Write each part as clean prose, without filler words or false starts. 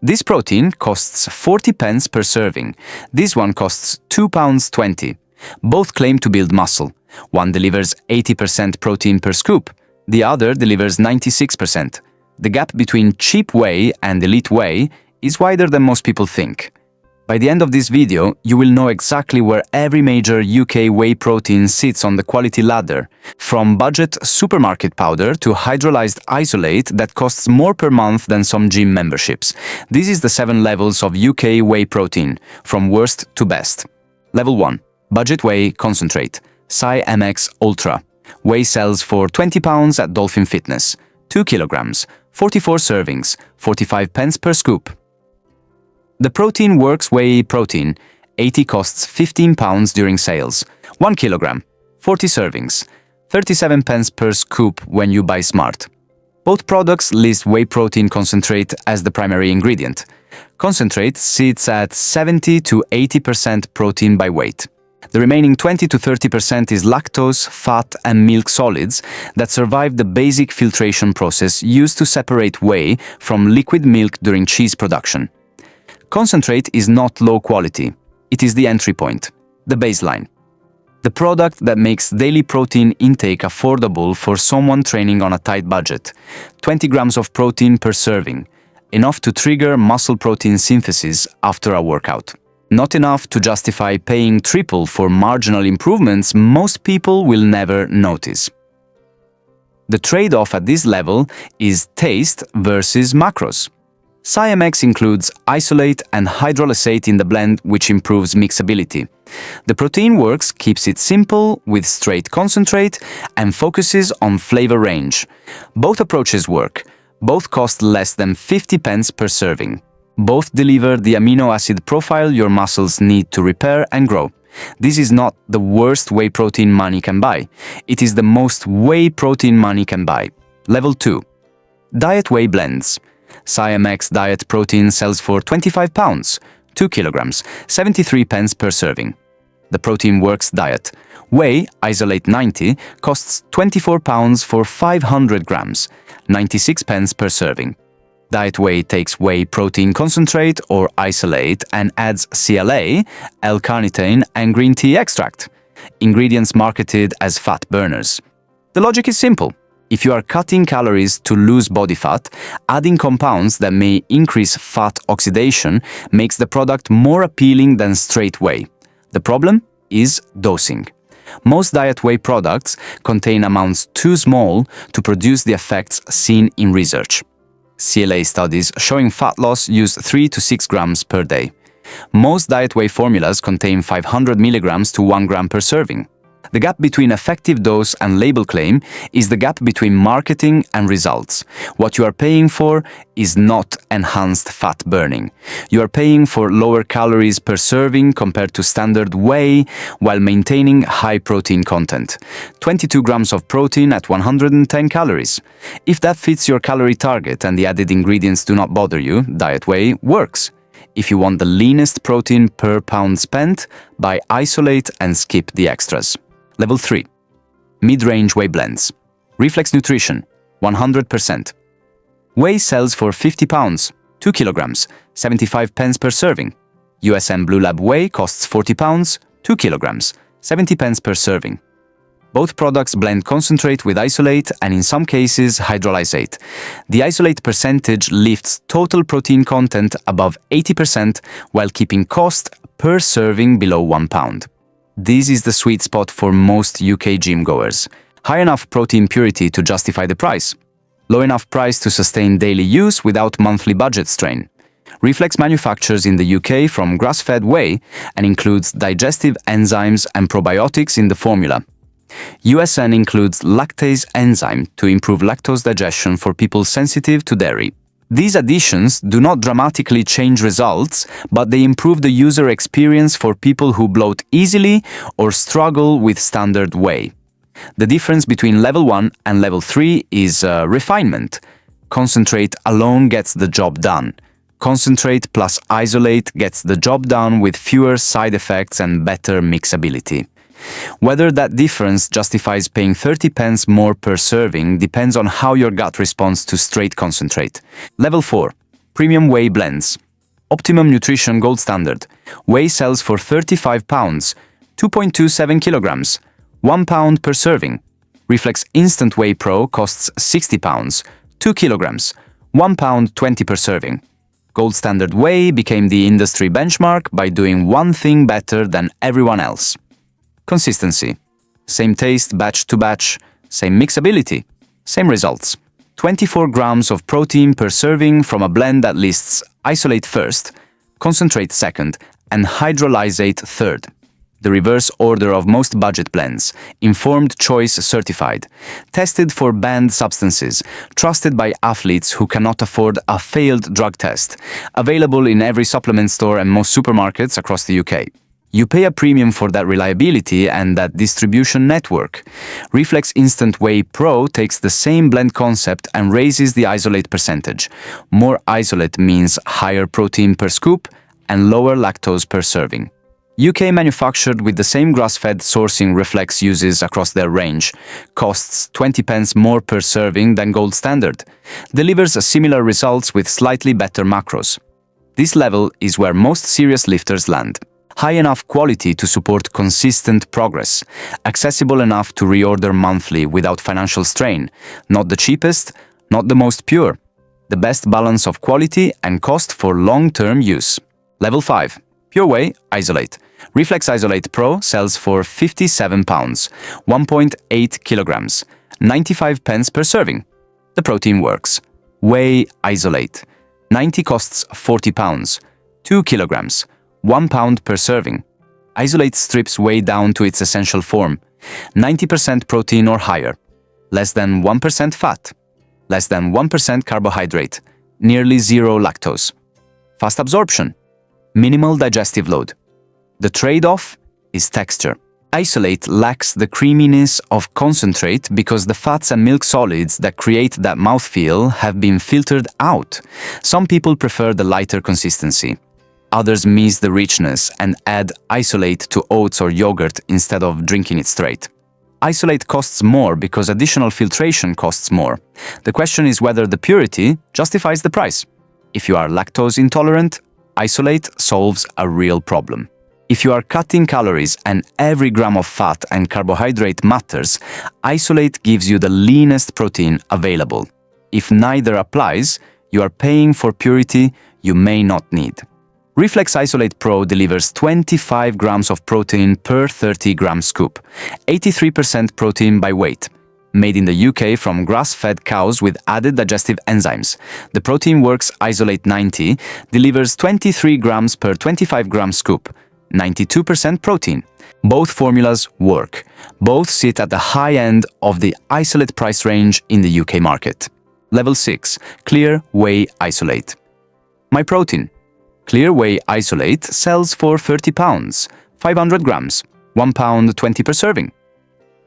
This protein costs 40 pence per serving. This one costs £2.20. Both claim to build muscle. One delivers 80% protein per scoop. The other delivers 96%. The gap between cheap whey and elite whey is wider than most people think. By the end of this video, you will know exactly where every major UK whey protein sits on the quality ladder, from budget supermarket powder to hydrolyzed isolate that costs more per month than some gym memberships. This is the 7 levels of UK whey protein, from worst to best. Level 1. Budget whey concentrate. MX Ultra. Whey sells for £20 at Dolphin Fitness. 2 kilograms, 44 servings, 45 pence per scoop. The Protein Works Whey Protein, 80 costs £15 during sales. 1 kilogram, 40 servings, 37 pence per scoop when you buy Smart. Both products list whey protein concentrate as the primary ingredient. Concentrate sits at 70 to 80% protein by weight. The remaining 20 to 30% is lactose, fat, and milk solids that survive the basic filtration process used to separate whey from liquid milk during cheese production. Concentrate is not low quality. It is the entry point, the baseline. The product that makes daily protein intake affordable for someone training on a tight budget. 20 grams of protein per serving, enough to trigger muscle protein synthesis after a workout. Not enough to justify paying triple for marginal improvements most people will never notice. The trade-off at this level is taste versus macros. MX includes isolate and hydrolysate in the blend, which improves mixability. The Protein Works keeps it simple with straight concentrate and focuses on flavor range. Both approaches work. Both cost less than 50 pence per serving. Both deliver the amino acid profile your muscles need to repair and grow. This is not the worst whey protein money can buy. It is the most whey protein money can buy. Level 2. Diet Whey Blends. MX Diet Protein sells for £25, 2 kilograms, 73 pence per serving. The Protein Works Diet. Whey Isolate 90 costs £24 for 500 grams, 96 pence per serving. Diet Whey takes whey protein concentrate or isolate and adds CLA, L-carnitine, and green tea extract, ingredients marketed as fat burners. The logic is simple. If you are cutting calories to lose body fat, adding compounds that may increase fat oxidation makes the product more appealing than straight whey. The problem is dosing. Most diet whey products contain amounts too small to produce the effects seen in research. CLA studies showing fat loss use 3 to 6 grams per day. Most diet whey formulas contain 500 milligrams to 1 gram per serving. The gap between effective dose and label claim is the gap between marketing and results. What you are paying for is not enhanced fat burning. You are paying for lower calories per serving compared to standard whey while maintaining high protein content. 22 grams of protein at 110 calories. If that fits your calorie target and the added ingredients do not bother you, diet whey works. If you want the leanest protein per pound spent, buy isolate and skip the extras. Level 3. Mid-range whey blends. Reflex Nutrition, 100%. Whey sells for £50, 2 kilograms, 75 pence per serving. USM Blue Lab Whey costs £40, 2 kilograms, 70 pence per serving. Both products blend concentrate with isolate and in some cases hydrolysate. The isolate percentage lifts total protein content above 80% while keeping cost per serving below £1. This is the sweet spot for most UK gym goers. High enough protein purity to justify the price. Low enough price to sustain daily use without monthly budget strain. Reflex manufactures in the UK from grass-fed whey and includes digestive enzymes and probiotics in the formula. USN includes lactase enzyme to improve lactose digestion for people sensitive to dairy. These additions do not dramatically change results, but they improve the user experience for people who bloat easily or struggle with standard whey. The difference between level 1 and level 3 is refinement. Concentrate alone gets the job done. Concentrate plus isolate gets the job done with fewer side effects and better mixability. Whether that difference justifies paying 30 pence more per serving depends on how your gut responds to straight concentrate. Level 4. Premium Whey blends. Optimum Nutrition Gold Standard. Whey sells for £35, 2.27 kilograms, £1 per serving. Reflex Instant Whey Pro costs £60, 2 kilograms, £1 20 per serving. Gold Standard Whey became the industry benchmark by doing one thing better than everyone else. Consistency. Same taste batch to batch, same mixability, same results. 24 grams of protein per serving from a blend that lists isolate first, concentrate second, and hydrolysate third. The reverse order of most budget blends, informed choice certified, tested for banned substances, trusted by athletes who cannot afford a failed drug test, available in every supplement store and most supermarkets across the UK. You pay a premium for that reliability and that distribution network. Reflex Instant Whey Pro takes the same blend concept and raises the isolate percentage. More isolate means higher protein per scoop and lower lactose per serving. UK manufactured with the same grass-fed sourcing Reflex uses across their range, costs 20 pence more per serving than Gold Standard, delivers similar results with slightly better macros. This level is where most serious lifters land. High enough quality to support consistent progress, accessible enough to reorder monthly without financial strain, not the cheapest, not the most pure, the best balance of quality and cost for long-term use. Level 5. Pure Whey Isolate. Reflex Isolate Pro sells for £57, 1.8 kilograms, 95 pence per serving. The protein works. Whey Isolate. 90 costs £40, 2 kilograms, £1 per serving. Isolate strips whey down to its essential form, 90% protein or higher, less than 1% fat, less than 1% carbohydrate, nearly zero lactose. Fast absorption, minimal digestive load. The trade-off is texture. Isolate lacks the creaminess of concentrate because the fats and milk solids that create that mouthfeel have been filtered out. Some people prefer the lighter consistency. Others miss the richness and add isolate to oats or yogurt instead of drinking it straight. Isolate costs more because additional filtration costs more. The question is whether the purity justifies the price. If you are lactose intolerant, isolate solves a real problem. If you are cutting calories and every gram of fat and carbohydrate matters, isolate gives you the leanest protein available. If neither applies, you are paying for purity you may not need. Reflex Isolate Pro delivers 25 grams of protein per 30-gram scoop, 83% protein by weight. Made in the UK from grass-fed cows with added digestive enzymes. The Protein Works Isolate 90 delivers 23 grams per 25-gram scoop, 92% protein. Both formulas work. Both sit at the high end of the isolate price range in the UK market. Level 6. Clear Whey Isolate. My protein. Clear Whey Isolate sells for £30, 500 grams, £1 20 per serving.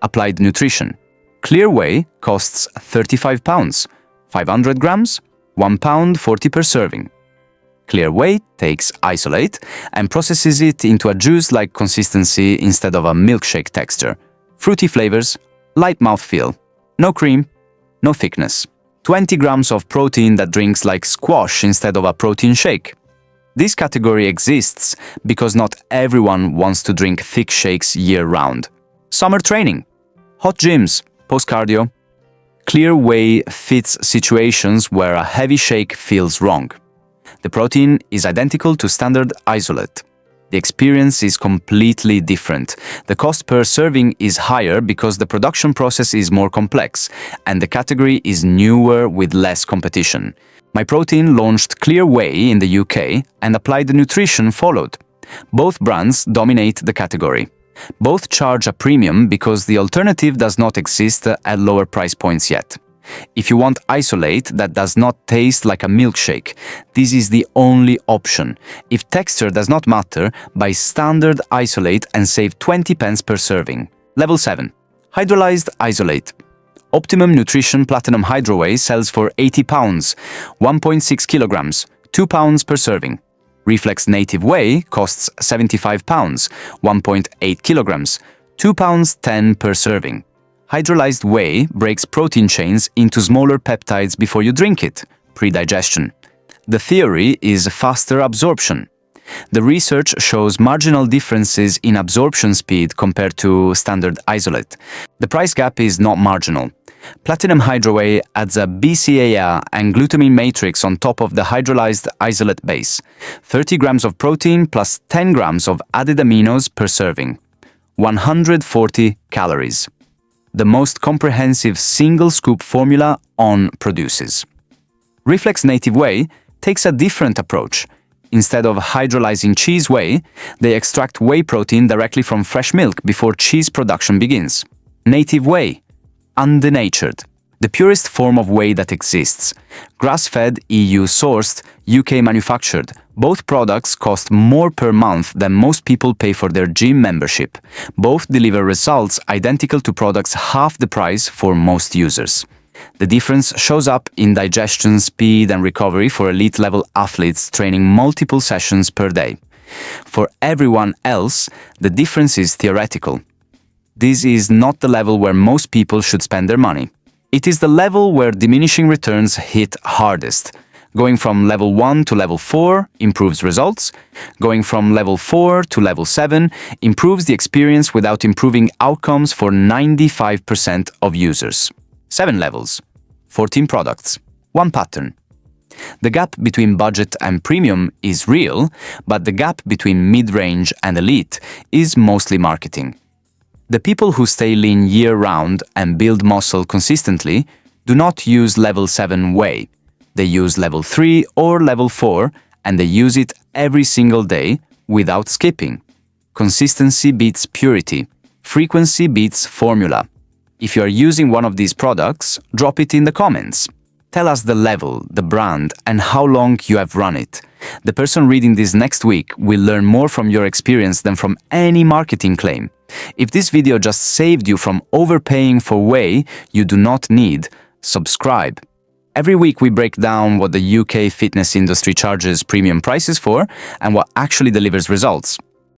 Applied Nutrition. Clear Whey costs £35, 500 grams, £1 40 per serving. Clear Whey takes isolate and processes it into a juice-like consistency instead of a milkshake texture. Fruity flavors, light mouthfeel, no cream, no thickness. 20 grams of protein that drinks like squash instead of a protein shake. This category exists because not everyone wants to drink thick shakes year-round. Summer training, hot gyms, post-cardio. Clear Whey fits situations where a heavy shake feels wrong. The protein is identical to standard isolate. The experience is completely different. The cost per serving is higher because the production process is more complex, and the category is newer with less competition. My Protein launched Clear Whey in the UK and Applied Nutrition followed. Both brands dominate the category. Both charge a premium because the alternative does not exist at lower price points yet. If you want isolate that does not taste like a milkshake, this is the only option. If texture does not matter, buy standard isolate and save 20 pence per serving. Level 7. Hydrolyzed Isolate. Optimum Nutrition Platinum Hydro Whey sells for £80, 1.6 kilograms, £2 per serving. Reflex Native Whey costs £75, 1.8 kilograms, £2 10 per serving. Hydrolyzed whey breaks protein chains into smaller peptides before you drink it, pre-digestion. The theory is faster absorption. The research shows marginal differences in absorption speed compared to standard isolate. The price gap is not marginal. Platinum Hydro Whey adds a BCAA and glutamine matrix on top of the hydrolyzed isolate base. 30 grams of protein plus 10 grams of added aminos per serving. 140 calories. The most comprehensive single-scoop formula On produces. Reflex Native Whey takes a different approach. Instead of hydrolyzing cheese whey, they extract whey protein directly from fresh milk before cheese production begins. Native Whey, undenatured, the purest form of whey that exists. Grass-fed, EU-sourced, UK manufactured. Both products cost more per month than most people pay for their gym membership. Both deliver results identical to products half the price for most users. The difference shows up in digestion speed and recovery for elite-level athletes training multiple sessions per day. For everyone else, the difference is theoretical. This is not the level where most people should spend their money. It is the level where diminishing returns hit hardest. Going from level 1 to level 4 improves results. Going from level 4 to level 7 improves the experience without improving outcomes for 95% of users. 7 levels, 14 products, 1 pattern. The gap between budget and premium is real, but the gap between mid-range and elite is mostly marketing. The people who stay lean year-round and build muscle consistently do not use level 7 whey. They use level 3 or level 4, and they use it every single day without skipping. Consistency beats purity. Frequency beats formula. If you are using one of these products, drop it in the comments. Tell us the level, the brand, and how long you have run it. The person reading this next week will learn more from your experience than from any marketing claim. If this video just saved you from overpaying for whey you do not need, subscribe. Every week we break down what the UK fitness industry charges premium prices for and what actually delivers results.